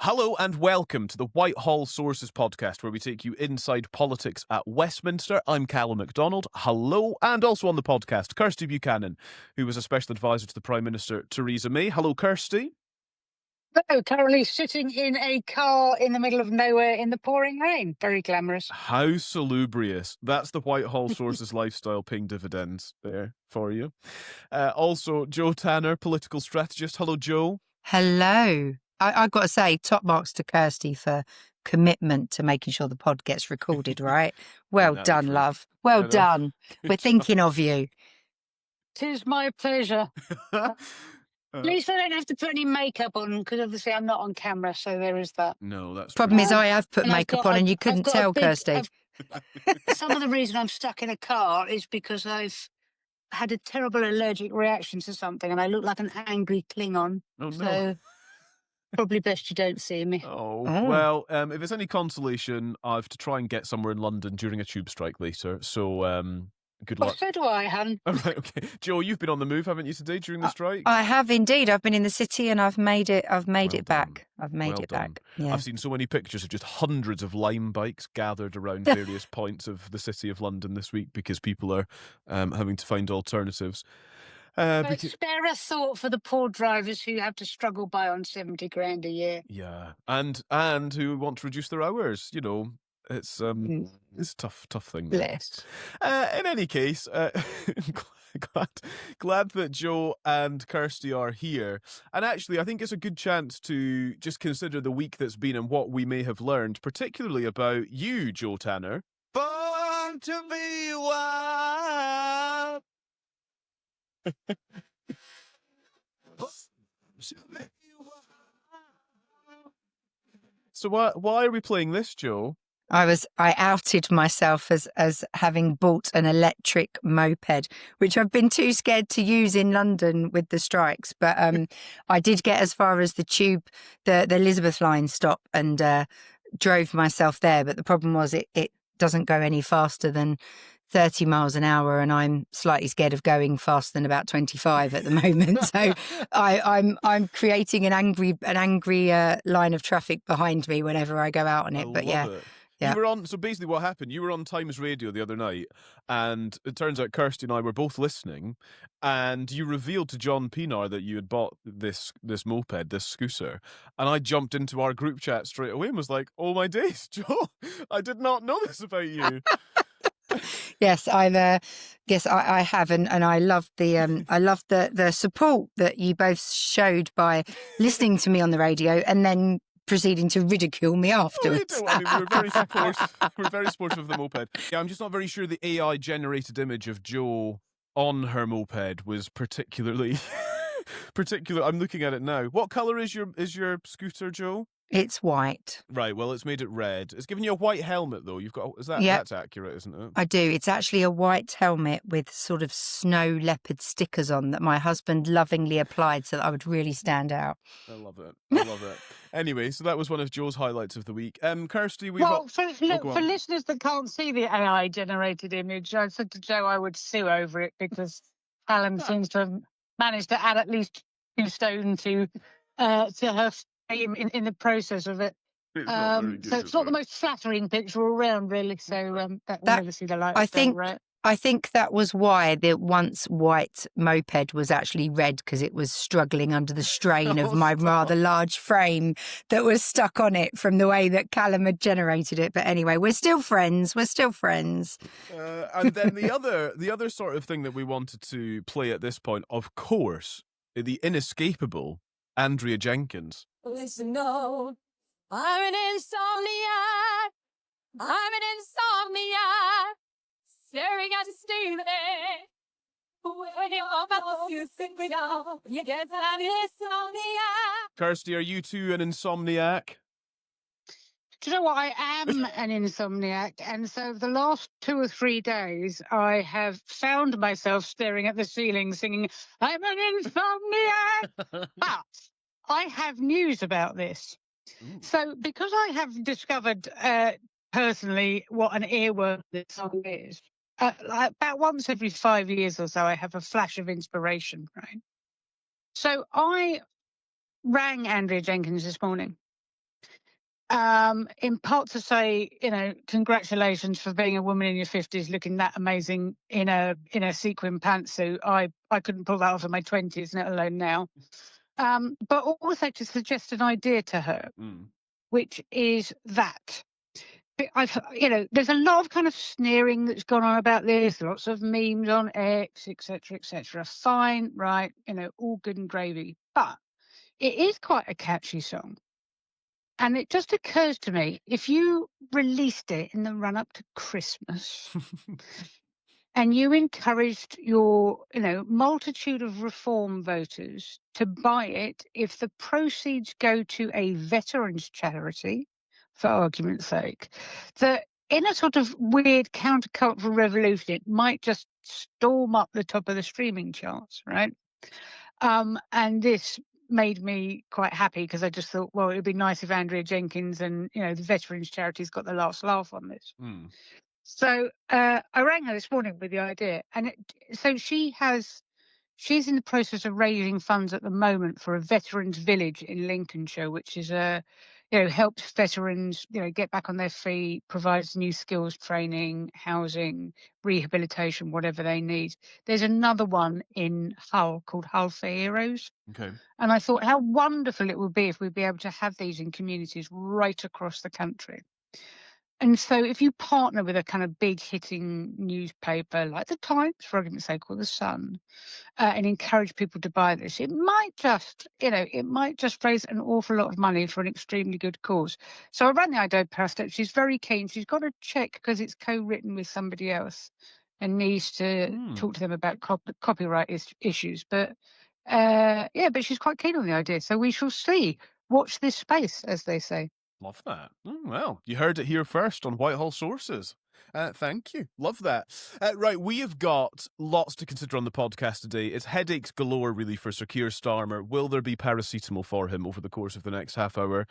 Hello and welcome to the Whitehall Sources podcast, where we take you inside politics at Westminster. I'm Calum Macdonald. Hello. And also on the podcast, Kirsty Buchanan, who was a special advisor to the Prime Minister, Theresa May. Hello, Kirsty. Hello, currently sitting in a car in the middle of nowhere in the pouring rain. Very glamorous. How salubrious. That's the Whitehall Sources lifestyle paying dividends there for you. Also, Joe Tanner, political strategist. Hello, Joe. Hello. I've got to say, top marks to Kirsty for commitment to making sure the pod gets recorded, right? Well done, love. Well done. We're thinking of you. 'Tis my pleasure. At least I don't have to put any makeup on, because obviously I'm not on camera, so there is that. No, that's Problem true. is, I have put makeup on and you couldn't tell, Kirsty. Some of the reason I'm stuck in a car is because I've had a terrible allergic reaction to something and I look like an angry Klingon. Oh, no. So probably best you don't see me. Well, if it's any consolation, I have to try and get somewhere in London during a tube strike later, so good luck. So do I, hun. All right, okay. Joe, you've been on the move, haven't you, today during the strike? I have indeed. I've been in the city and I've made it back. I've made Well it done. back. Yeah. I've seen so many pictures of just hundreds of Lime bikes gathered around various points of the city of London this week because people are having to find alternatives. Spare a thought for the poor drivers who have to struggle by on 70 grand a year. Yeah, and who want to reduce their hours. You know, it's a tough thing. Bless. In any case, glad that Joe and Kirsty are here. And actually, I think it's a good chance to just consider the week that's been and what we may have learned, particularly about you, Joe Tanner. Born to be wild. So why are we playing this, Joe? I outed myself as having bought an electric moped, which I've been too scared to use in London with the strikes. But I did get as far as the tube, the Elizabeth line stop, and drove myself there. But the problem was it doesn't go any faster than 30 miles an hour, and I'm slightly scared of going faster than about 25 at the moment. So I'm creating an angry line of traffic behind me whenever I go out on it. But yeah. It. You were on, so basically what happened, you were on Times Radio the other night, and it turns out Kirsty and I were both listening, and you revealed to John Pienaar that you had bought this moped, this scooter, and I jumped into our group chat straight away and was like, oh my days, Joe, I did not know this about you. Yes, I have, and I love the support that you both showed by listening to me on the radio and then proceeding to ridicule me afterwards. We're very supportive. We're very supportive of the moped. Yeah, I'm just not very sure the AI generated image of Joe on her moped was particularly. I'm looking at it now. What colour is your scooter, Joe? It's white. Right, well, it's made it red. It's giving you a white helmet, though. Yep. That's accurate, isn't it? I do. It's actually a white helmet with sort of snow leopard stickers on that my husband lovingly applied so that I would really stand out. I love it. Anyway, so that was one of Joe's highlights of the week. Kirsty, for listeners that can't see the AI-generated image, I said to Joe I would sue over it because Alan seems to have managed to add at least 2 stone to her in the process of it. So it's not the most flattering picture around, really. So that will never see the light. I think that was why the once white moped was actually red, because it was struggling under the strain of my rather large frame that was stuck on it from the way that Calum had generated it. But anyway, we're still friends. And then the other sort of thing that we wanted to play at this point, of course, the inescapable Andrea Jenkyns. Listen, no, I'm an insomniac. Staring at the ceiling. When you're about to sink me down, you get an insomniac. Kirsty, are you too an insomniac? Do you know what? I am an insomniac, and so the last 2 or 3 days, I have found myself staring at the ceiling, singing, "I'm an insomniac." But I have news about this. Ooh. So, because I have discovered personally what an earworm this song is, about once every 5 years or so, I have a flash of inspiration, right? So I rang Andrea Jenkyns this morning in part to say, congratulations for being a woman in your 50s looking that amazing in a sequin pantsuit. I couldn't pull that off in my 20s, let alone now. But also to suggest an idea to her, which is that there's a lot of kind of sneering that's gone on about this, lots of memes on X, etc., etc. Fine, right, all good and gravy. But it is quite a catchy song. And it just occurs to me, if you released it in the run up to Christmas and you encouraged your, multitude of reform voters to buy it, if the proceeds go to a veterans charity, for argument's sake, that in a sort of weird countercultural revolution, it might just storm up the top of the streaming charts, right? And this made me quite happy because I just thought, well, it would be nice if Andrea Jenkyns and, the veterans charities got the last laugh on this. So I rang her this morning with the idea. And so she's in the process of raising funds at the moment for a veterans village in Lincolnshire, which is helps veterans, get back on their feet, provides new skills training, housing, rehabilitation, whatever they need. There's another one in Hull called Hull for Heroes. Okay. And I thought how wonderful it would be if we'd be able to have these in communities right across the country. And so if you partner with a kind of big hitting newspaper like the Times, for argument's sake, or the Sun, and encourage people to buy this, it might just raise an awful lot of money for an extremely good cause. So I ran the idea past her. She's very keen. She's got to check because it's co-written with somebody else and needs to talk to them about copyright issues. But but she's quite keen on the idea. So we shall see. Watch this space, as they say. Love that. Well, you heard it here first on Whitehall Sources. Thank you. Love that. Right, we have got lots to consider on the podcast today. It's headaches galore, really, for Sir Keir Starmer. Will there be paracetamol for him over the course of the next half hour?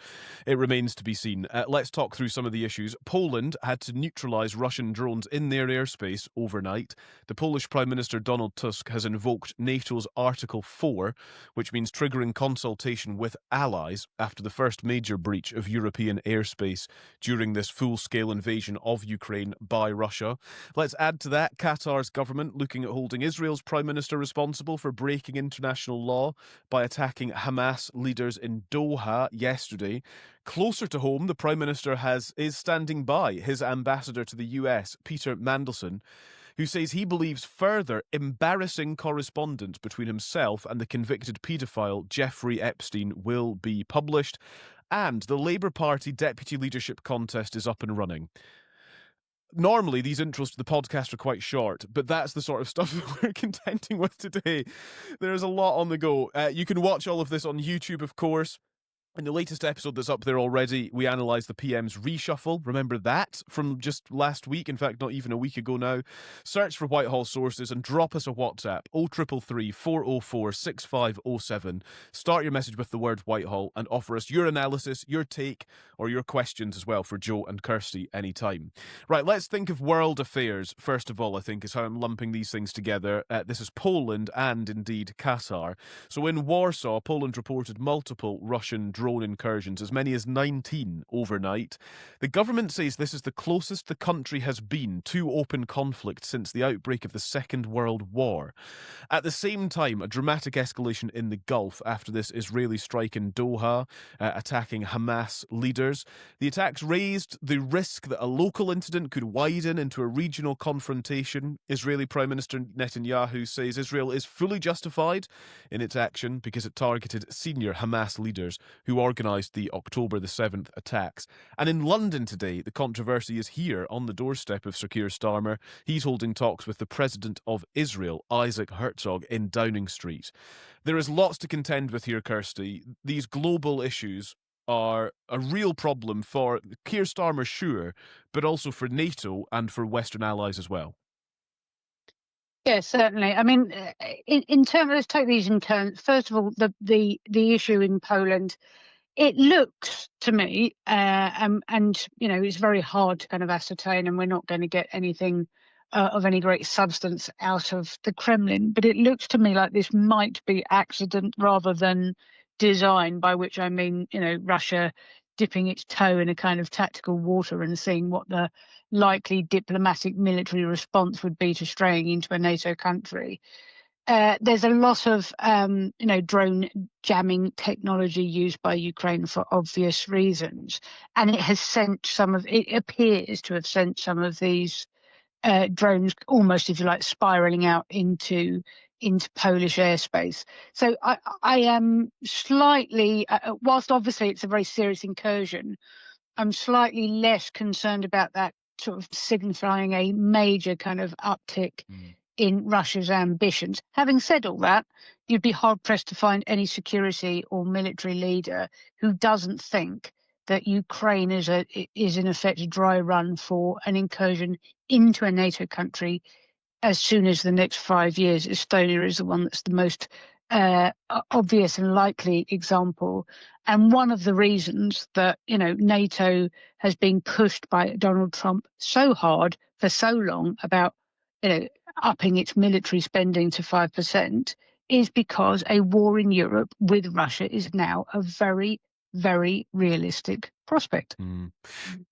It remains to be seen. Let's talk through some of the issues. Poland had to neutralise Russian drones in their airspace overnight. The Polish Prime Minister Donald Tusk has invoked NATO's Article 4, which means triggering consultation with allies after the first major breach of European airspace during this full-scale invasion of Ukraine by Russia. Let's add to that Qatar's government looking at holding Israel's Prime Minister responsible for breaking international law by attacking Hamas leaders in Doha yesterday. Closer to home, the Prime Minister is standing by his ambassador to the US, Peter Mandelson, who says he believes further embarrassing correspondence between himself and the convicted paedophile Jeffrey Epstein will be published. And the Labour Party deputy leadership contest is up and running. Normally, these intros to the podcast are quite short, but that's the sort of stuff that we're contending with today. There's a lot on the go. You can watch all of this on YouTube, of course. In the latest episode that's up there already, we analysed the PM's reshuffle. Remember that from just last week? In fact, not even a week ago now. Search for Whitehall Sources and drop us a WhatsApp, 0333 404 6507. Start your message with the word Whitehall and offer us your analysis, your take, or your questions as well for Joe and Kirsty anytime. Right, let's think of world affairs, first of all, I think, is how I'm lumping these things together. This is Poland and, indeed, Qatar. So in Warsaw, Poland reported multiple Russian drone incursions, as many as 19 overnight. The government says this is the closest the country has been to open conflict since the outbreak of the Second World War. At the same time, a dramatic escalation in the Gulf after this Israeli strike in Doha, attacking Hamas leaders. The attacks raised the risk that a local incident could widen into a regional confrontation. Israeli Prime Minister Netanyahu says Israel is fully justified in its action because it targeted senior Hamas leaders who organised the October the 7th attacks. And in London today, the controversy is here on the doorstep of Sir Keir Starmer. He's holding talks with the President of Israel, Isaac Herzog, in Downing Street. There is lots to contend with here, Kirsty. These global issues are a real problem for Keir Starmer, sure, but also for NATO and for Western allies as well. Yes, certainly. I mean, in terms, let's take these in turn. First of all, the issue in Poland, it looks to me, and it's very hard to kind of ascertain, and we're not going to get anything of any great substance out of the Kremlin. But it looks to me like this might be accident rather than design, by which I mean, Russia dipping its toe in a kind of tactical water and seeing what the likely diplomatic military response would be to straying into a NATO country. There's a lot of, drone jamming technology used by Ukraine for obvious reasons, and it appears to have sent some of these drones almost, if you like, spiraling out into Polish airspace. So I am slightly, whilst obviously it's a very serious incursion, I'm slightly less concerned about that sort of signifying a major kind of uptick in Russia's ambitions. Having said all that, you'd be hard-pressed to find any security or military leader who doesn't think that Ukraine is in effect a dry run for an incursion into a NATO country as soon as the next 5 years. Estonia is the one that's the most obvious and likely example. And one of the reasons that, NATO has been pushed by Donald Trump so hard for so long about, upping its military spending to 5% is because a war in Europe with Russia is now a very, very realistic prospect.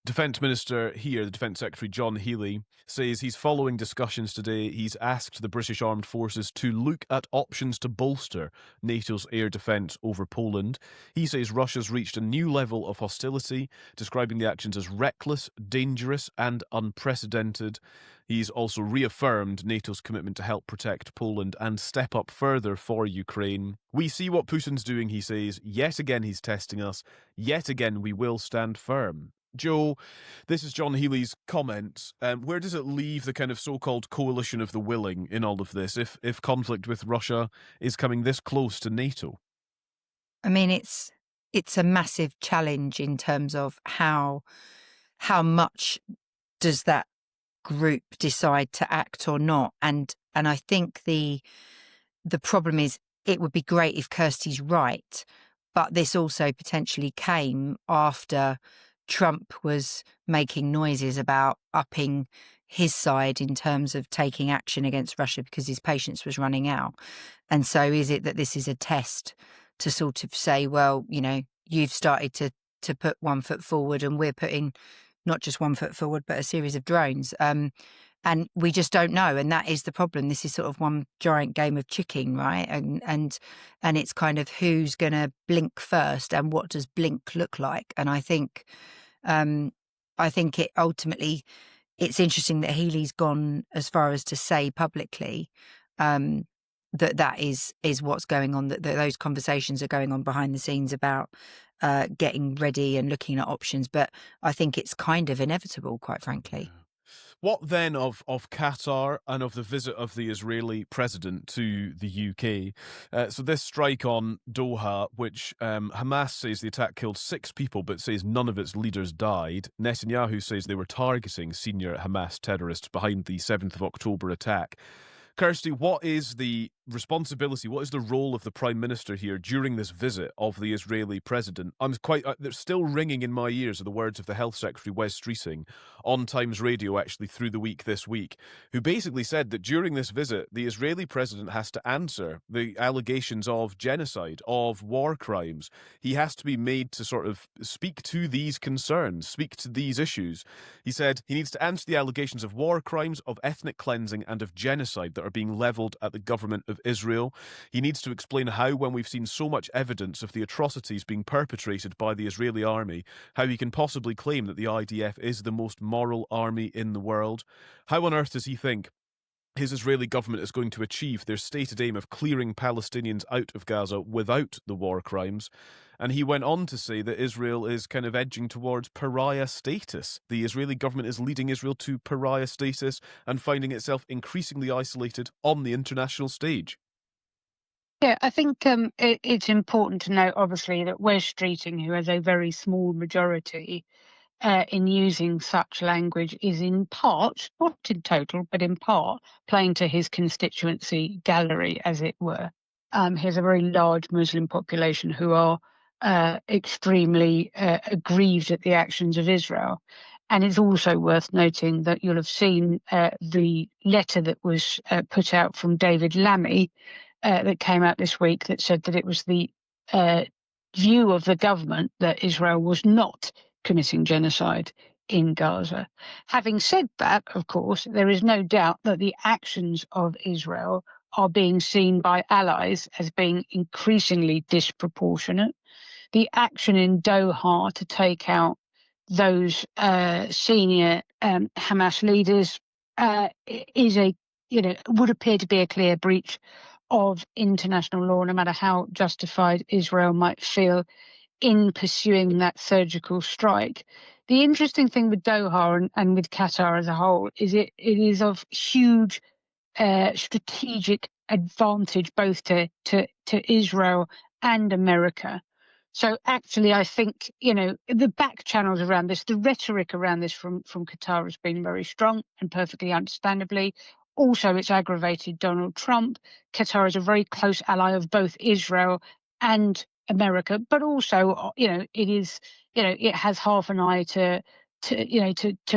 Defence Minister here, the Defence Secretary John Healey, says he's following discussions today. He's asked the British Armed Forces to look at options to bolster NATO's air defence over Poland. He says Russia's reached a new level of hostility, describing the actions as reckless, dangerous and unprecedented. He's also reaffirmed NATO's commitment to help protect Poland and step up further for Ukraine. We see what Putin's doing, he says. Yet again he's testing us. Yet again we will stand firm. Joe, this is John Healey's comments. Where does it leave the kind of so-called coalition of the willing in all of this, if conflict with Russia is coming this close to NATO? I mean, it's a massive challenge in terms of how much does that group decide to act or not, and I think the problem is it would be great if Kirsty's right, but this also potentially came after Trump was making noises about upping his side in terms of taking action against Russia because his patience was running out. And so is it that this is a test to sort of say, well, you've started to put 1 foot forward and we're putting not just 1 foot forward, but a series of drones. And we just don't know. And that is the problem. This is sort of one giant game of chicken, right? And it's kind of who's going to blink first and what does blink look like? And I think it ultimately, it's interesting that Healey's gone as far as to say publicly that is what's going on, that those conversations are going on behind the scenes about getting ready and looking at options. But I think it's kind of inevitable, quite frankly. What then of Qatar and of the visit of the Israeli president to the UK? So this strike on Doha, which Hamas says the attack killed 6 people, but says none of its leaders died. Netanyahu says they were targeting senior Hamas terrorists behind the 7th of October attack. Kirsty, what is the responsibility, what is the role of the Prime Minister here during this visit of the Israeli president? They're still ringing in my ears are the words of the Health Secretary, Wes Streeting, on Times Radio actually through the week this week, who basically said that during this visit, the Israeli president has to answer the allegations of genocide, of war crimes. He has to be made to sort of speak to these concerns, speak to these issues. He said he needs to answer the allegations of war crimes, of ethnic cleansing and of genocide that are being levelled at the government of Israel. He needs to explain how, when we've seen so much evidence of the atrocities being perpetrated by the Israeli army, how he can possibly claim that the IDF is the most moral army in the world. How on earth does he think his Israeli government is going to achieve their stated aim of clearing Palestinians out of Gaza without the war crimes? And he went on to say that Israel is kind of edging towards pariah status. The Israeli government is leading Israel to pariah status and finding itself increasingly isolated on the international stage. Yeah, I think it's important to note, obviously, that Wes Streeting, who has a very small majority in using such language, is in part, not in total, but in part, playing to his constituency gallery, as it were. He has a very large Muslim population who are extremely aggrieved at the actions of Israel. And it's also worth noting that you'll have seen the letter that was put out from David Lammy that came out this week that said that it was the view of the government that Israel was not committing genocide in Gaza. Having said that, of course, there is no doubt that the actions of Israel are being seen by allies as being increasingly disproportionate. The action in Doha to take out those senior Hamas leaders is would appear to be a clear breach of international law, no matter how justified Israel might feel in pursuing that surgical strike. The interesting thing with Doha and with Qatar as a whole is it is of huge strategic advantage both to Israel and America. So actually, I think, the back channels around this, the rhetoric around this from Qatar has been very strong and perfectly understandably. Also, it's aggravated Donald Trump. Qatar is a very close ally of both Israel and America, but also, it has half an eye to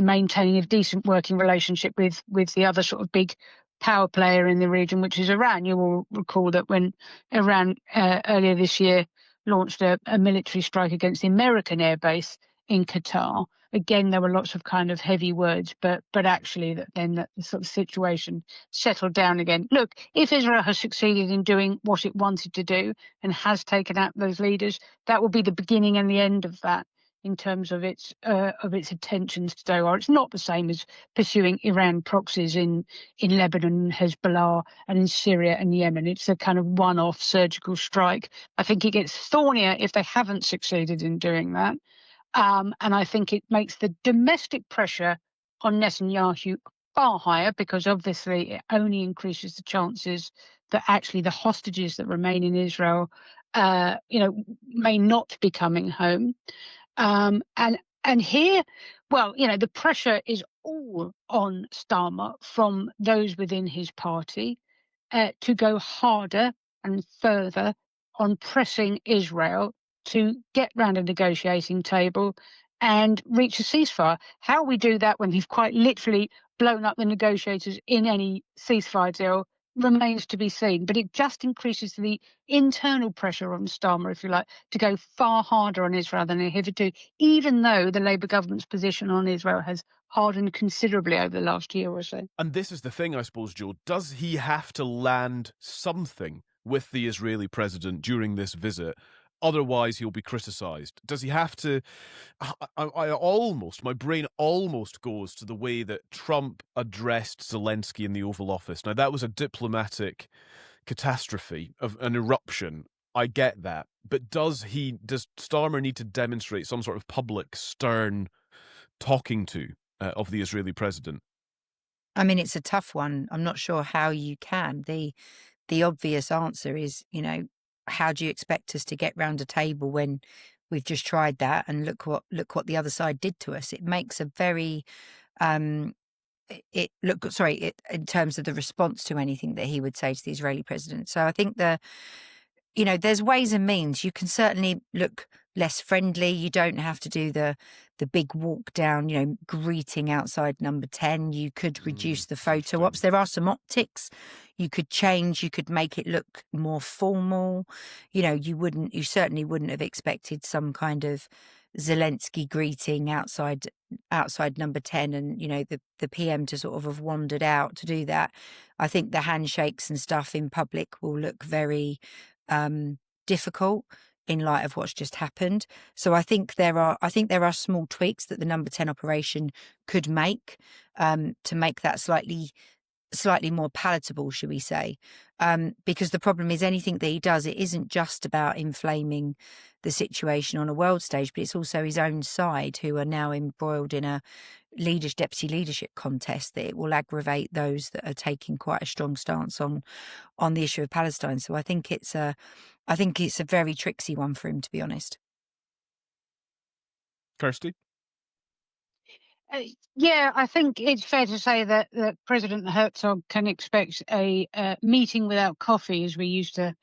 maintaining a decent working relationship with the other sort of big power player in the region, which is Iran. You will recall that when Iran earlier this year launched a military strike against the American airbase in Qatar. Again, there were lots of kind of heavy words, but actually the sort of situation settled down again. Look, if Israel has succeeded in doing what it wanted to do and has taken out those leaders, that will be the beginning and the end of that in terms of its attentions to Doha. It's not the same as pursuing Iran proxies in Lebanon, Hezbollah, and in Syria and Yemen. It's a kind of one-off surgical strike. I think it gets thornier if they haven't succeeded in doing that. And I think it makes the domestic pressure on Netanyahu far higher, because obviously it only increases the chances that actually the hostages that remain in Israel, may not be coming home. And here, the pressure is all on Starmer from those within his party to go harder and further on pressing Israel to get round a negotiating table and reach a ceasefire. How we do that when we've quite literally blown up the negotiators in any ceasefire deal remains to be seen, but it just increases the internal pressure on Starmer, if you like, to go far harder on Israel than hitherto, even though the Labour government's position on Israel has hardened considerably over the last year or so. And this is the thing, I suppose, Joe. Does he have to land something with the Israeli president during this visit? Otherwise, he'll be criticised. Does he have to? My brain almost goes to the way that Trump addressed Zelensky in the Oval Office. Now, that was a diplomatic catastrophe of an eruption. I get that. But does Starmer need to demonstrate some sort of public, stern talking to of the Israeli president? I mean, it's a tough one. I'm not sure how you can. The obvious answer is, how do you expect us to get round a table when we've just tried that and look what the other side did to us? It makes a very in terms of the response to anything that he would say to the Israeli president. So I think there's ways and means. You can certainly look less friendly. You don't have to do the big walk down, greeting outside number 10. You could reduce the photo ops. There are some optics you could change. You could make it look more formal. You certainly wouldn't have expected some kind of Zelensky greeting outside number 10 and, the PM to sort of have wandered out to do that. I think the handshakes and stuff in public will look very difficult in light of what's just happened. So I think there are small tweaks that the number 10 operation could make to make that slightly more palatable, should we say? Because the problem is anything that he does, it isn't just about inflaming the situation on a world stage, but it's also his own side who are now embroiled in a deputy leadership contest that it will aggravate those that are taking quite a strong stance on the issue of Palestine. So I think it's a very tricksy one for him, to be honest. Kirsty? Yeah, I think it's fair to say that President Herzog can expect a meeting without coffee, as we used to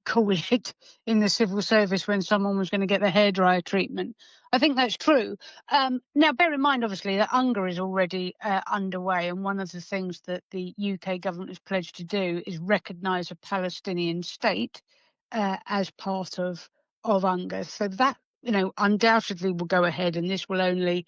call it in the civil service when someone was going to get the hairdryer treatment. I think that's true. Now, bear in mind, obviously, that UNRWA is already underway, and one of the things that the UK government has pledged to do is recognise a Palestinian state as part of of UNGA. So that, undoubtedly will go ahead, and this will only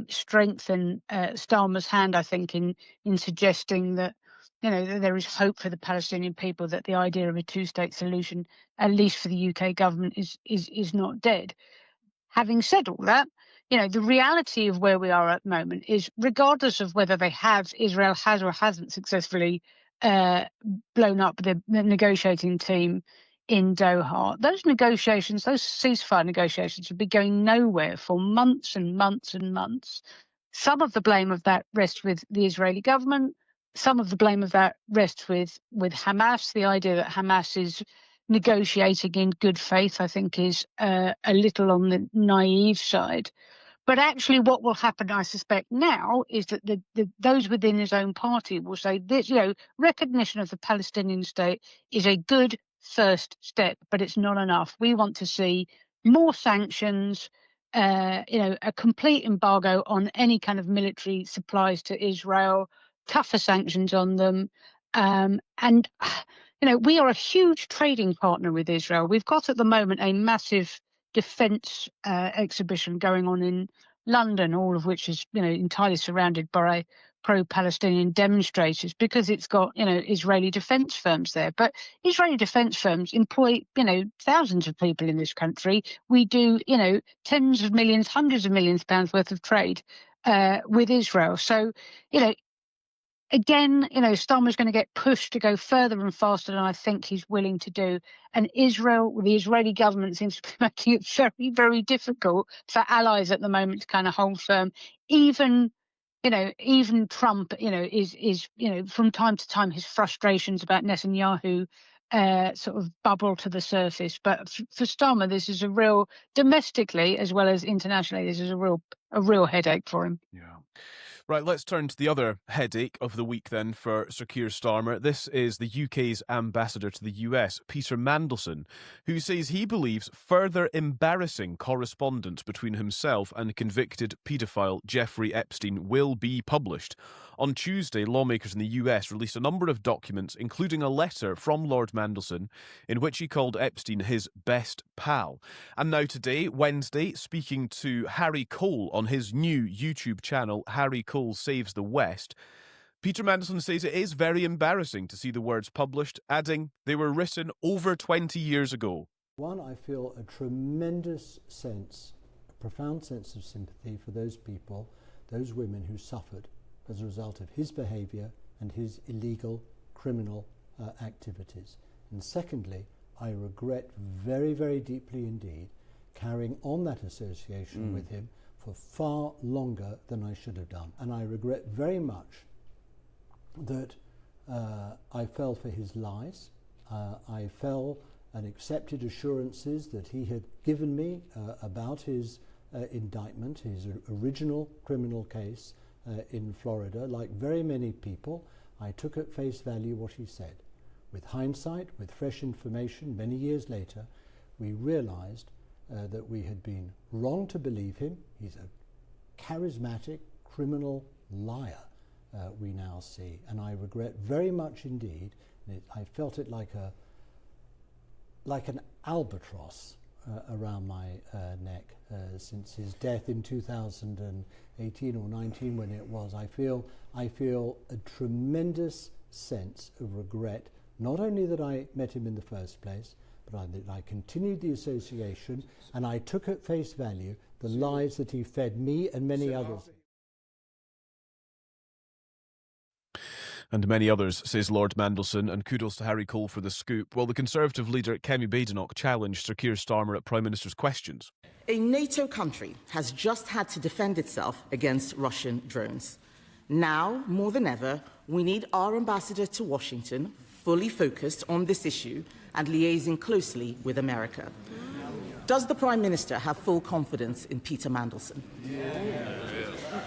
strengthen Starmer's hand, I think, in suggesting that, that there is hope for the Palestinian people, that the idea of a two-state solution, at least for the UK government, is not dead. Having said all that, the reality of where we are at the moment is, regardless of whether Israel has or hasn't successfully blown up the negotiating team in Doha, those ceasefire negotiations have been going nowhere for months and months and months. Some of the blame of that rests with the Israeli government. Some of the blame of that rests with Hamas. The idea that Hamas is negotiating in good faith, I think, is a little on the naive side. But actually what will happen, I suspect now, is that those within his own party will say this, recognition of the Palestinian state is a good first step, but it's not enough. We want to see more sanctions, a complete embargo on any kind of military supplies to Israel, tougher sanctions on them. And we are a huge trading partner with Israel. We've got at the moment a massive defence exhibition going on in London, all of which is entirely surrounded by pro-Palestinian demonstrators, because it's got Israeli defence firms there. But Israeli defence firms employ thousands of people in this country. We do tens of millions, hundreds of millions pounds worth of trade with Israel. So again, Starmer's going to get pushed to go further and faster than I think he's willing to do. And the Israeli government seems to be making it very, very difficult for allies at the moment to kind of hold firm. Even Trump, is from time to time his frustrations about Netanyahu sort of bubble to the surface. But for Starmer, this is domestically as well as internationally, this is a real headache for him. Yeah. Right, let's turn to the other headache of the week then for Sir Keir Starmer. This is the UK's ambassador to the US, Peter Mandelson, who says he believes further embarrassing correspondence between himself and convicted paedophile Jeffrey Epstein will be published. On Tuesday, lawmakers in the US released a number of documents, including a letter from Lord Mandelson, in which he called Epstein his best pal. And now today, Wednesday, speaking to Harry Cole on his new YouTube channel, Harry Cole Saves the West, Peter Mandelson says it is very embarrassing to see the words published, adding they were written over 20 years ago. One, I feel a tremendous sense, a profound sense of sympathy for those people, those women who suffered as a result of his behaviour and his illegal criminal activities. And secondly, I regret very, very deeply indeed carrying on that association with him for far longer than I should have done. And I regret very much that I fell for his lies. I fell and accepted assurances that he had given me about his indictment, his original criminal case in Florida. Like very many people, I took at face value what he said. With hindsight, with fresh information, many years later, we realized that we had been wrong to believe him. He's a charismatic criminal liar, we now see. And I regret very much indeed, I felt it like an albatross around my neck since his death in 2018 or 19 when it was. I feel a tremendous sense of regret, not only that I met him in the first place, but that I continued the association and I took at face value the lies that he fed me and many others. And many others, says Lord Mandelson, and kudos to Harry Cole for the scoop. Well, the Conservative leader Kemi Badenoch challenged Sir Keir Starmer at Prime Minister's questions. A NATO country has just had to defend itself against Russian drones. Now, more than ever, we need our ambassador to Washington fully focused on this issue and liaising closely with America. Does the Prime Minister have full confidence in Peter Mandelson?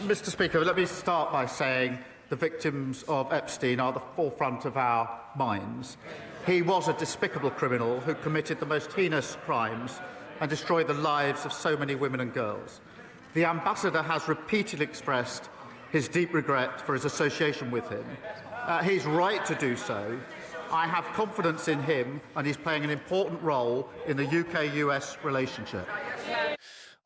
Mr. Speaker, let me start by saying the victims of Epstein are the forefront of our minds. He was a despicable criminal who committed the most heinous crimes and destroyed the lives of so many women and girls. The Ambassador has repeatedly expressed his deep regret for his association with him. He's right to do so, I have confidence in him, and he's playing an important role in the UK-US relationship.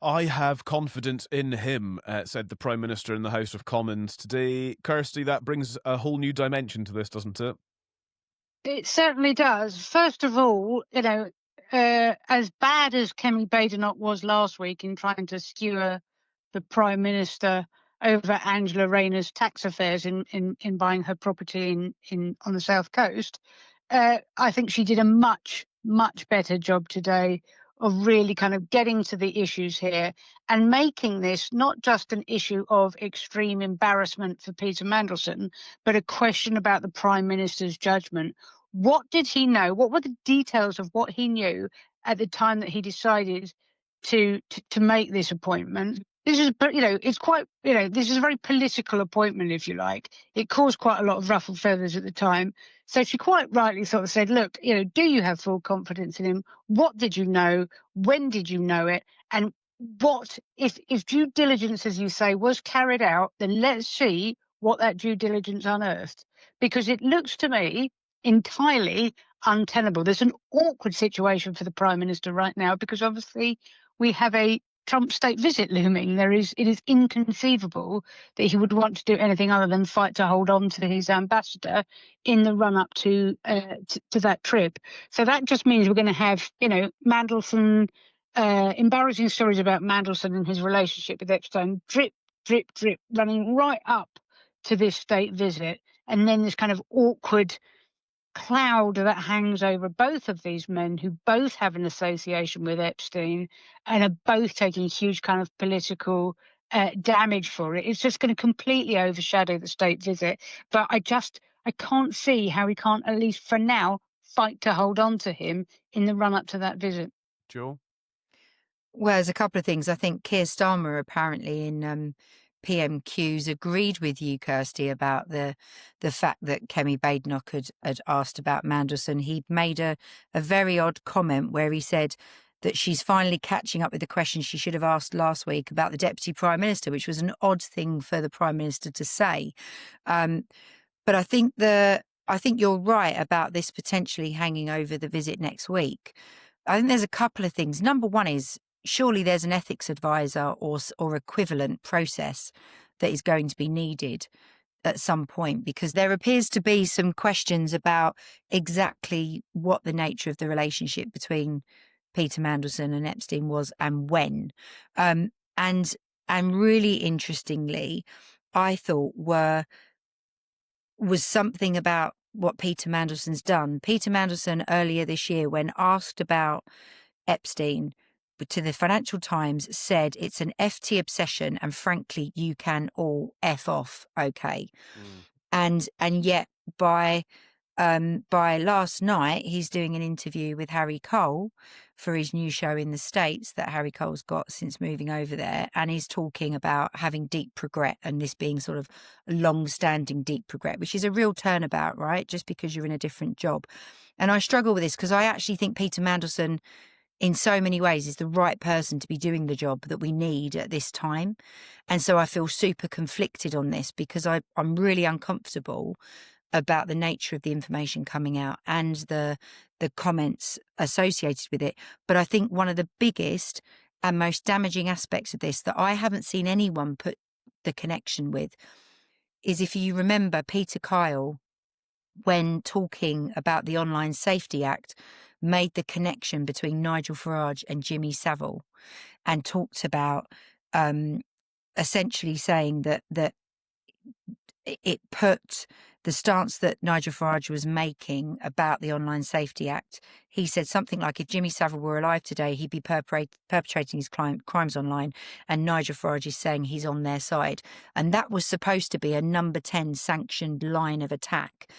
I have confidence in him, said the Prime Minister in the House of Commons today. Kirsty, that brings a whole new dimension to this, doesn't it? It certainly does. First of all, as bad as Kemi Badenoch was last week in trying to skewer the Prime Minister over Angela Rayner's tax affairs in buying her property on the South Coast, I think she did a much better job today of really kind of getting to the issues here and making this not just an issue of extreme embarrassment for Peter Mandelson, but a question about the Prime Minister's judgment. What did he know? What were the details of what he knew at the time that he decided to make this appointment? This is, it's quite, this is a very political appointment, if you like. It caused quite a lot of ruffled feathers at the time. So she quite rightly sort of said, look, do you have full confidence in him? What did you know? When did you know it? And what, if due diligence, as you say, was carried out, then let's see what that due diligence unearthed. Because it looks to me entirely untenable. There's an awkward situation for the Prime Minister right now because obviously we have a Trump state visit looming. It is inconceivable that he would want to do anything other than fight to hold on to his ambassador in the run up to that trip. So that just means we're going to have, Mandelson, embarrassing stories about Mandelson and his relationship with Epstein, drip, running right up to this state visit. And then this kind of awkward cloud that hangs over both of these men who both have an association with Epstein and are both taking huge kind of political damage for it. It's just going to completely overshadow the state visit. But I can't see how we can't, at least for now, fight to hold on to him in the run up to that visit. Joel? Well, there's a couple of things. I think Keir Starmer apparently in PMQs agreed with you, Kirsty, about the fact that Kemi Badenoch had asked about Mandelson. He made a very odd comment where he said that she's finally catching up with the question she should have asked last week about the Deputy Prime Minister, which was an odd thing for the Prime Minister to say. But I think you're right about this potentially hanging over the visit next week. I think there's a couple of things. Number one is, surely there's an ethics advisor or equivalent process that is going to be needed at some point, because there appears to be some questions about exactly what the nature of the relationship between Peter Mandelson and Epstein was and when. And really interestingly, I thought was something about what Peter Mandelson's done. Peter Mandelson earlier this year, when asked about Epstein, to the Financial Times, said it's an FT obsession and frankly you can all F off, okay? And yet by last night he's doing an interview with Harry Cole for his new show in the States that Harry Cole's got since moving over there, and he's talking about having deep regret and this being sort of long-standing deep regret, which is a real turnabout, right? Just because you're in a different job. And I struggle with this because I actually think Peter Mandelson in so many ways is the right person to be doing the job that we need at this time. And so I feel super conflicted on this because I'm really uncomfortable about the nature of the information coming out and the comments associated with it. But I think one of the biggest and most damaging aspects of this that I haven't seen anyone put the connection with is, if you remember, Peter Kyle, when talking about the Online Safety Act, made the connection between Nigel Farage and Jimmy Savile and talked about essentially saying that it put the stance that Nigel Farage was making about the Online Safety Act. He said something like, if Jimmy Savile were alive today, he'd be perpetrating his crimes online, and Nigel Farage is saying he's on their side. And that was supposed to be a number 10 sanctioned line of attack.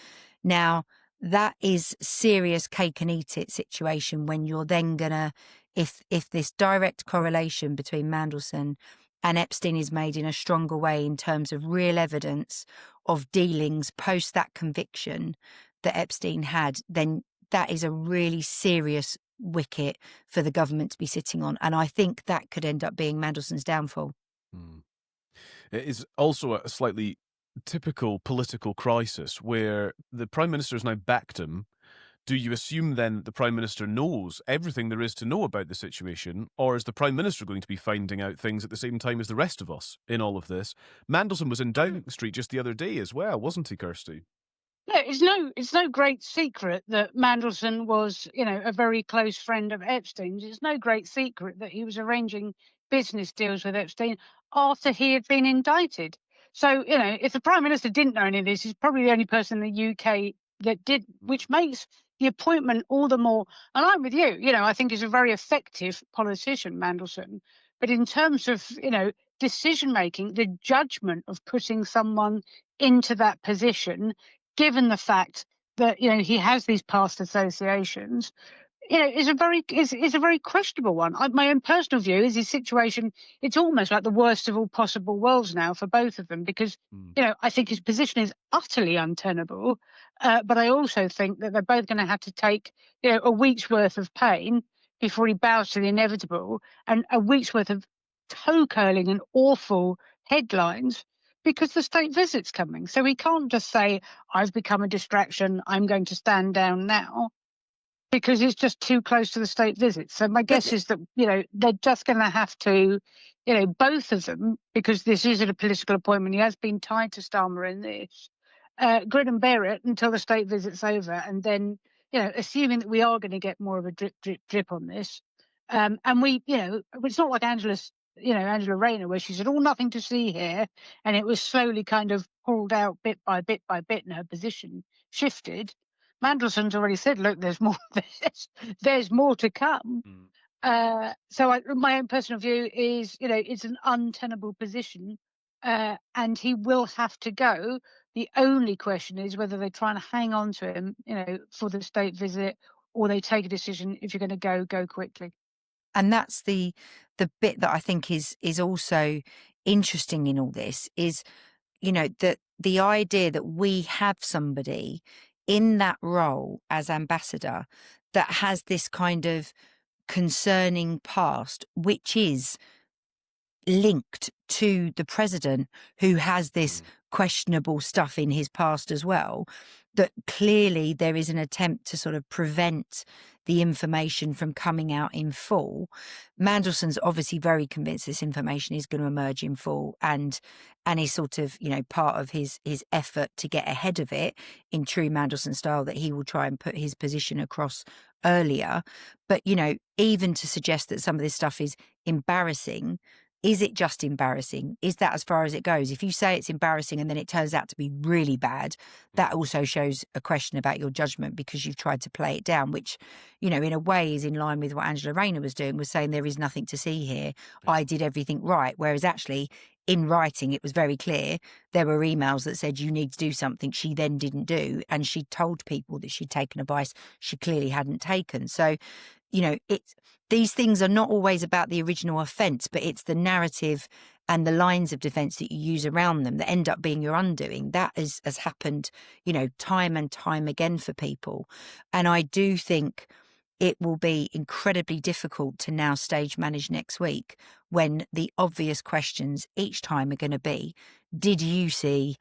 Now, that is serious cake and eat it situation when you're then gonna, if this direct correlation between Mandelson and Epstein is made in a stronger way in terms of real evidence of dealings post that conviction that Epstein had, then that is a really serious wicket for the government to be sitting on. And I think that could end up being Mandelson's downfall. It is also a slightly typical political crisis where the Prime Minister has now backed him do you assume then that the Prime Minister knows everything there is to know about the situation, or is the Prime Minister going to be finding out things at the same time as the rest of us in all of this? Mandelson was in Downing Street just the other day as well, wasn't he, Kirsty? Yeah, it's no great secret that Mandelson was, a very close friend of Epstein's. It's no great secret that he was arranging business deals with Epstein after he had been indicted. So, if the Prime Minister didn't know any of this, he's probably the only person in the UK that did, which makes the appointment all the more. And I'm with you. I think he's a very effective politician, Mandelson. But in terms of, decision making, the judgment of putting someone into that position, given the fact that he has these past associations, is a very questionable one. My own personal view is his situation. It's almost like the worst of all possible worlds now for both of them, because I think his position is utterly untenable. But I also think that they're both going to have to take a week's worth of pain before he bows to the inevitable, and a week's worth of toe curling and awful headlines, because the state visit's coming. So he can't just say, I've become a distraction, I'm going to stand down now, because it's just too close to the state visit. So my guess is that, they're just going to have to, both of them, because this isn't a political appointment, he has been tied to Starmer in this, grin and bear it until the state visit's over. And then, assuming that we are going to get more of a drip, drip, drip on this, and we, it's not like Angela Rayner, where she said, all nothing to see here, and it was slowly kind of pulled out bit by bit by bit, and her position shifted. Mandelson's already said, look, there's more, there's more to come. So my own personal view is, it's an untenable position, and he will have to go. The only question is whether they try and hang on to him, for the state visit, or they take a decision, if you're going to go quickly. And that's the bit that I think is also interesting in all this is, that the idea that we have somebody in that role as ambassador that has this kind of concerning past, which is linked to the president, who has this questionable stuff in his past as well, that clearly there is an attempt to sort of prevent the information from coming out in full. Mandelson's obviously very convinced this information is going to emerge in full, and is sort of, part of his effort to get ahead of it in true Mandelson style, that he will try and put his position across earlier. But, even to suggest that some of this stuff is embarrassing, is it just embarrassing? Is that as far as it goes? If you say it's embarrassing and then it turns out to be really bad, that also shows a question about your judgment, because you've tried to play it down, which, in a way is in line with what Angela Rayner was doing, was saying there is nothing to see here. I did everything right. Whereas actually in writing, it was very clear. There were emails that said you need to do something she then didn't do. And she told people that she'd taken advice she clearly hadn't taken. So, these things are not always about the original offence, but it's the narrative and the lines of defence that you use around them that end up being your undoing. That has happened, time and time again for people. And I do think it will be incredibly difficult to now stage manage next week, when the obvious questions each time are going to be, did you see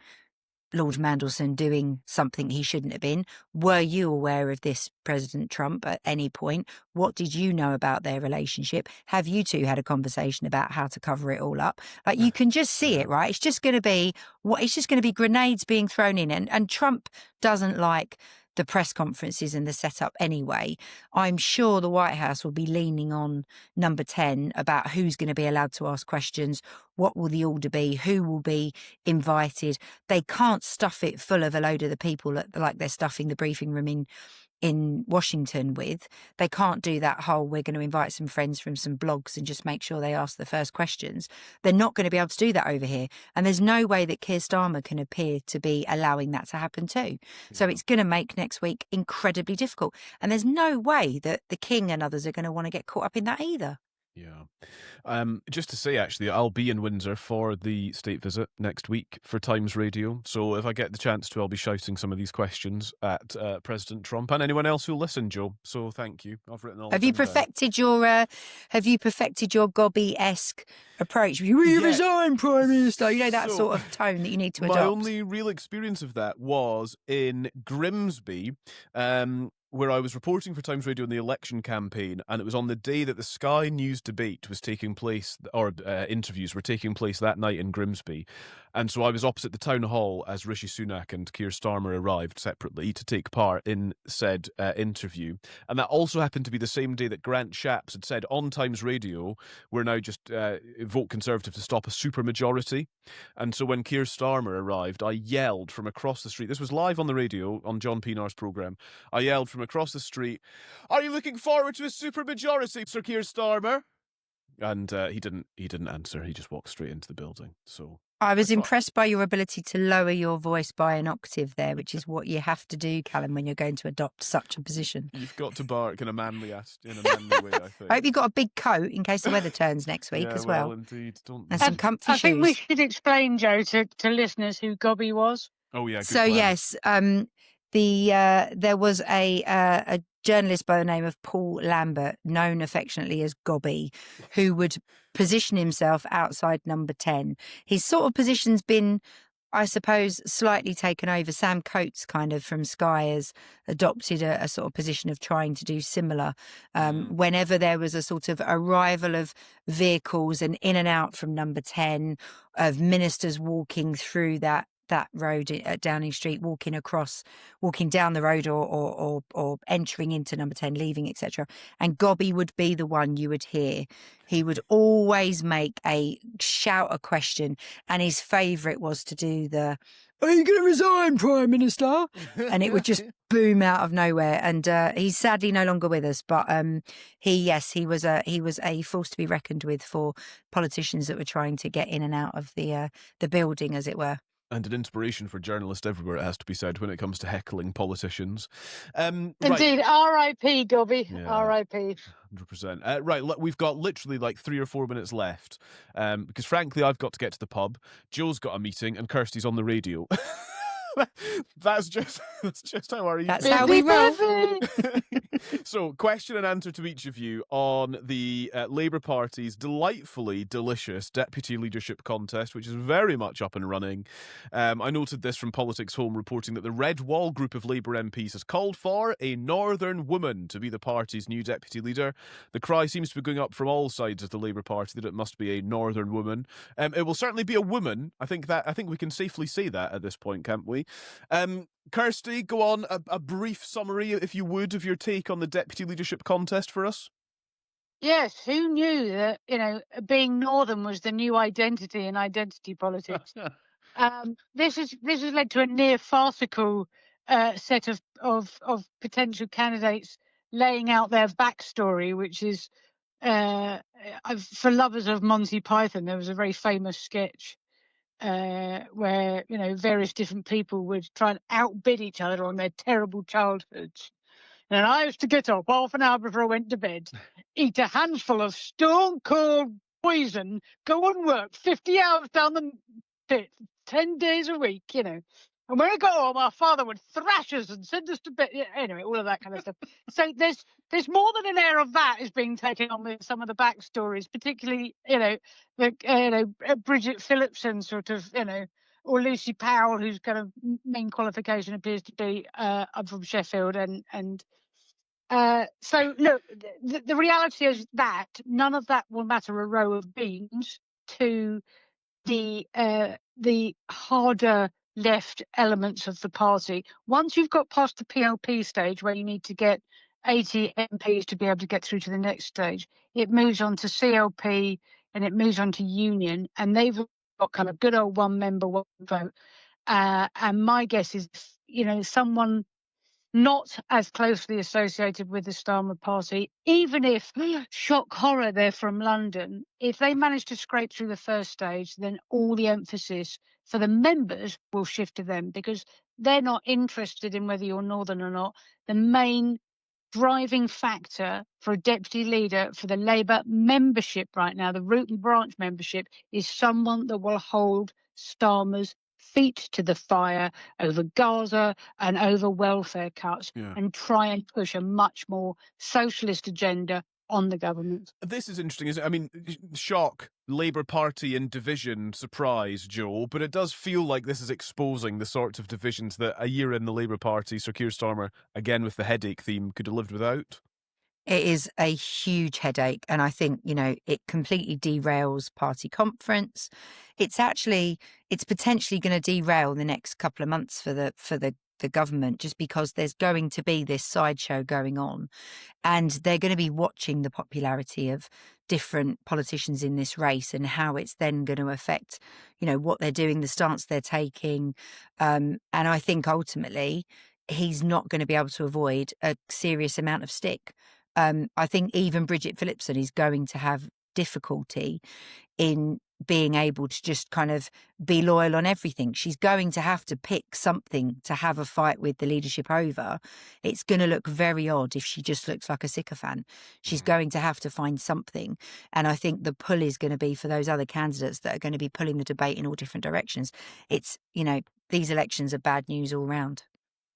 Lord Mandelson doing something he shouldn't have been? Were you aware of this, President Trump, at any point? What did you know about their relationship? Have you two had a conversation about how to cover it all up? Like, you can just see it, right? It's just going to be grenades being thrown in, and Trump doesn't like the press conferences and the setup anyway. I'm sure the White House will be leaning on number 10 about who's going to be allowed to ask questions, what will the order be, who will be invited. They can't stuff it full of a load of the people like they're stuffing the briefing room in Washington with. They can't do that whole, we're going to invite some friends from some blogs and just make sure they ask the first questions. They're not going to be able to do that over here. And there's no way that Keir Starmer can appear to be allowing that to happen too. So it's going to make next week incredibly difficult. And there's no way that the King and others are going to want to get caught up in that either. Yeah. Just to say, actually, I'll be in Windsor for the state visit next week for Times Radio. So if I get the chance to, I'll be shouting some of these questions at President Trump and anyone else who'll listen, Joe. So thank you. I've written all. Have you perfected your Gobby-esque approach? Will you resign, Prime Minister? That sort of tone that you need to adopt. My only real experience of that was in Grimsby. where I was reporting for Times Radio in the election campaign, and it was on the day that the Sky News debate was taking place, or interviews were taking place that night in Grimsby. And so I was opposite the town hall as Rishi Sunak and Keir Starmer arrived separately to take part in said interview. And that also happened to be the same day that Grant Shapps had said on Times Radio, we're now just vote Conservative to stop a supermajority. And so when Keir Starmer arrived, I yelled from across the street. This was live on the radio on John Pienaar's programme. I yelled from across the street, "Are you looking forward to a supermajority, Sir Keir Starmer?" And he didn't answer. He just walked straight into the building. So I was impressed by your ability to lower your voice by an octave there, which is what you have to do, Calum, when you're going to adopt such a position. You've got to bark in a manly way, I think. I hope you've got a big coat in case the weather turns next week as well. Indeed. And some comfy I shoes. think we should explain, Joe, to listeners who Gobby was. Oh, yeah. Good So, plan. yes, there was a journalist by the name of Paul Lambert, known affectionately as Gobby, who would position himself outside number 10. His sort of position's been, I suppose, slightly taken over. Sam Coates kind of from Sky has adopted a sort of position of trying to do similar. Whenever there was a sort of arrival of vehicles and in and out from number 10, of ministers walking through that road at Downing Street, walking down the road or entering into number 10, leaving, etc. And Gobby would be the one you would hear. He would always shout a question, and his favourite was to do the, "Are you going to resign, Prime Minister?" And it would just boom out of nowhere. And he's sadly no longer with us, but he was a force to be reckoned with for politicians that were trying to get in and out of the building, as it were. And an inspiration for journalists everywhere, it has to be said, when it comes to heckling politicians. Indeed, R.I.P. Gobby, Yeah. R.I.P. 100%. Right, we've got literally like 3 or 4 minutes left, because frankly, I've got to get to the pub. Joe's got a meeting, and Kirsty's on the radio. That's just how our evening. That's how we roll. So, question and answer to each of you on the Labour Party's delightfully delicious deputy leadership contest, which is very much up and running. I noted this from Politics Home, reporting that the Red Wall group of Labour MPs has called for a northern woman to be the party's new deputy leader. The cry seems to be going up from all sides of the Labour Party that it must be a northern woman. It will certainly be a woman. I think we can safely say that at this point, can't we? Kirsty, go on, a brief summary, if you would, of your take on the deputy leadership contest for us. Yes, who knew that, being Northern was the new identity in identity politics? This has led to a near farcical set of potential candidates laying out their backstory, which is, for lovers of Monty Python, there was a very famous sketch where various different people would try and outbid each other on their terrible childhoods. And I used to get up half an hour before I went to bed, eat a handful of stone cold poison, go and work 50 hours down the pit, 10 days a week, And when I got home, our father would thrash us and send us to bed. Anyway, all of that kind of stuff. So there's more than an air of that is being taken on with some of the backstories, particularly, Bridget Phillipson sort of, or Lucy Powell, whose kind of main qualification appears to be I'm from Sheffield. So, look, the reality is that none of that will matter a row of beans to the harder left elements of the party. Once you've got past the PLP stage, where you need to get 80 MPs to be able to get through to the next stage, it moves on to CLP and it moves on to Union, and they've got kind of good old one member, one vote. And my guess is, someone not as closely associated with the Starmer party, even if, shock horror, they're from London, if they manage to scrape through the first stage, then all the emphasis for the members will shift to them, because they're not interested in whether you're Northern or not. The main driving factor for a deputy leader for the Labour membership right now, the root and branch membership, is someone that will hold Starmer's feet to the fire over Gaza and over welfare cuts, and try and push a much more socialist agenda on the government. This is interesting, isn't it? I mean, shock, Labour Party in division surprise, Joe, but it does feel like this is exposing the sorts of divisions that a year in the Labour Party, Sir Keir Starmer, again with the headache theme, could have lived without. It is a huge headache, and I think, it completely derails party conference. It's potentially going to derail the next couple of months for the government, just because there's going to be this sideshow going on, and they're going to be watching the popularity of different politicians in this race and how it's then going to affect, what they're doing, the stance they're taking. And I think ultimately he's not going to be able to avoid a serious amount of stick. I think even Bridget Phillipson is going to have difficulty in being able to just kind of be loyal on everything. She's going to have to pick something to have a fight with the leadership over. It's going to look very odd if she just looks like a sycophant. She's going to have to find something. And I think the pull is going to be for those other candidates that are going to be pulling the debate in all different directions. It's, these elections are bad news all round.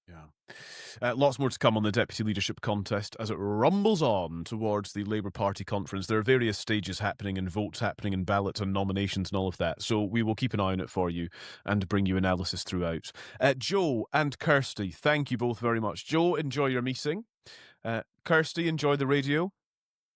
Yeah. Lots more to come on the deputy leadership contest as it rumbles on towards the Labour Party conference. There are various stages happening and votes happening and ballots and nominations and all of that. So we will keep an eye on it for you and bring you analysis throughout. Joe and Kirsty, thank you both very much. Joe, enjoy your meeting. Kirsty, enjoy the radio.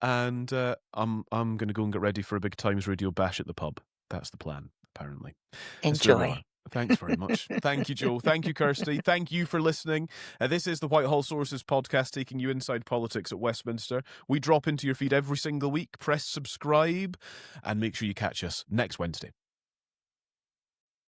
And I'm going to go and get ready for a big Times Radio bash at the pub. That's the plan, apparently. Enjoy. Thanks very much. Thank you, Joe. Thank you, Kirsty. Thank you for listening. This is the Whitehall Sources podcast, taking you inside politics at Westminster. We drop into your feed every single week. Press subscribe and make sure you catch us next Wednesday.